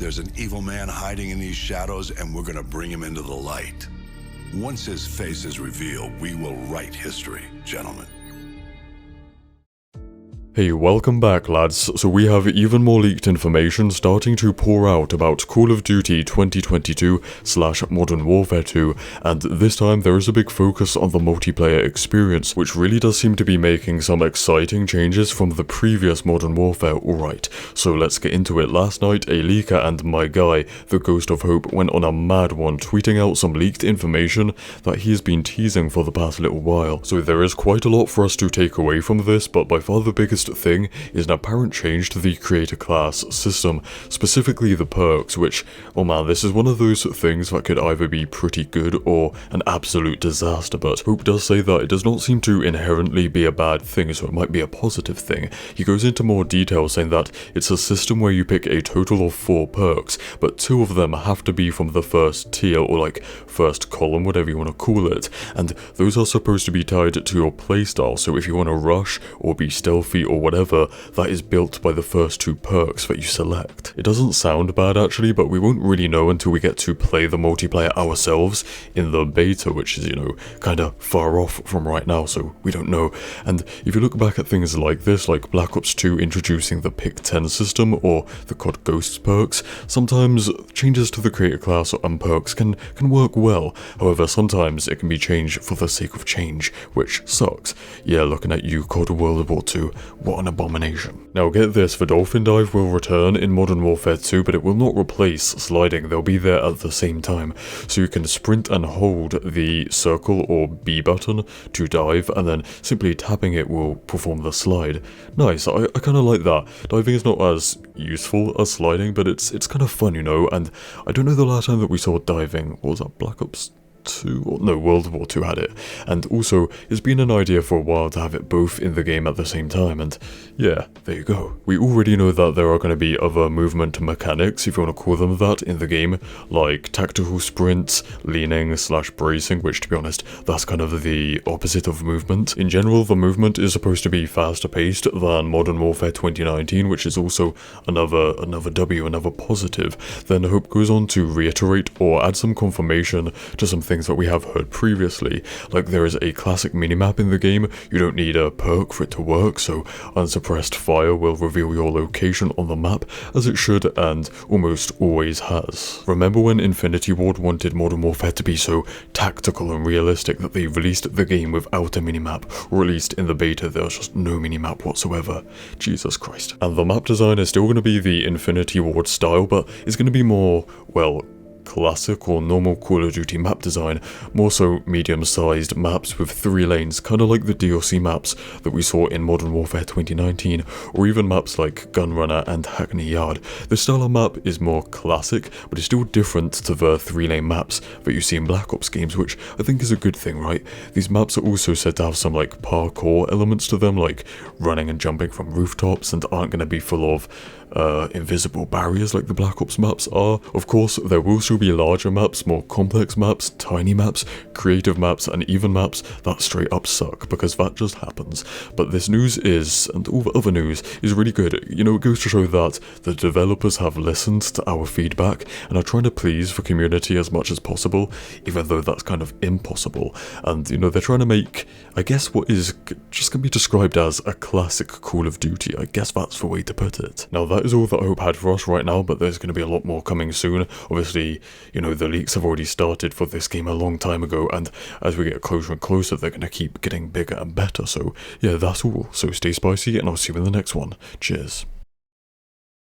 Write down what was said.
There's an evil man hiding in these shadows, and we're gonna bring him into the light. Once his face is revealed, we will write history, gentlemen. Hey, welcome back lads. So we have even more leaked information starting to pour out about Call of Duty 2022/Modern Warfare 2, and this time there is a big focus on the multiplayer experience, which really does seem to be making some exciting changes from the previous Modern Warfare. Alright, so let's get into it. Last night, a leaker and my guy, TheGhostofHope, went on a mad one, tweeting out some leaked information that he's been teasing for the past little while. So there is quite a lot for us to take away from this, but by far the biggest thing is an apparent change to the creator class system, specifically the perks, which, oh man, this is one of those things that could either be pretty good or an absolute disaster, but Hope does say that it does not seem to inherently be a bad thing, so it might be a positive thing. He goes into more detail saying that it's a system where you pick a total of 4 perks, but 2 of them have to be from the first tier, or like first column, whatever you want to call it, and those are supposed to be tied to your playstyle, so if you want to rush or be stealthy or whatever, that is built by the first 2 perks that you select. It doesn't sound bad actually, but we won't really know until we get to play the multiplayer ourselves in the beta, which is, you know, kinda far off from right now, so we don't know. And if you look back at things like this, like Black Ops 2 introducing the Pick 10 system or the COD Ghosts perks, sometimes changes to the creator class and perks can work well. However, sometimes it can be changed for the sake of change, which sucks. Yeah, looking at you, COD World War 2. What an abomination. Now get this, the Dolphin Dive will return in Modern Warfare 2, but it will not replace sliding. They'll be there at the same time. So you can sprint and hold the circle or B button to dive, and then simply tapping it will perform the slide. Nice, I kind of like that. Diving is not as useful as sliding, but it's kind of fun, you know, and I don't know the last time that we saw diving. What was that, Black Ops 2? Or no, World War 2 had it. And also, it's been an idea for a while to have it both in the game at the same time, and yeah, there you go. We already know that there are going to be other movement mechanics, if you want to call them that, in the game, like tactical sprints, leaning / bracing, which to be honest, that's kind of the opposite of movement. In general, the movement is supposed to be faster paced than Modern Warfare 2019, which is also another W, another positive. Then Hope goes on to reiterate or add some confirmation to some things that we have heard previously, like there is a classic minimap in the game. You don't need a perk for it to work, so unsuppressed fire will reveal your location on the map, as it should and almost always has. Remember when Infinity Ward wanted Modern Warfare to be so tactical and realistic that they released the game without a minimap, or at least in the beta there was just no minimap whatsoever? Jesus Christ. And the map design is still going to be the Infinity Ward style, but it's going to be more, well, classic or normal Call of Duty map design, more so medium-sized maps with 3 lanes, kind of like the DLC maps that we saw in Modern Warfare 2019, or even maps like Gunrunner and Hackney Yard. This style of map is more classic, but it's still different to the 3-lane maps that you see in Black Ops games, which I think is a good thing, right? These maps are also said to have some like parkour elements to them, like running and jumping from rooftops, and aren't going to be full of invisible barriers like the Black Ops maps are. Of course, there will still be larger maps, more complex maps, tiny maps, creative maps, and even maps that straight up suck, because that just happens. But this news is, and all the other news, is really good. You know, it goes to show that the developers have listened to our feedback and are trying to please the community as much as possible, even though that's kind of impossible. And, you know, they're trying to make, I guess, what is just going to be described as a classic Call of Duty. I guess that's the way to put it. Now, that is all that Hope had for us right now, but there's going to be a lot more coming soon. Obviously, you know, the leaks have already started for this game a long time ago, and as we get closer and closer, they're going to keep getting bigger and better. So yeah, that's all. So stay spicy, and I'll see you in the next one. Cheers.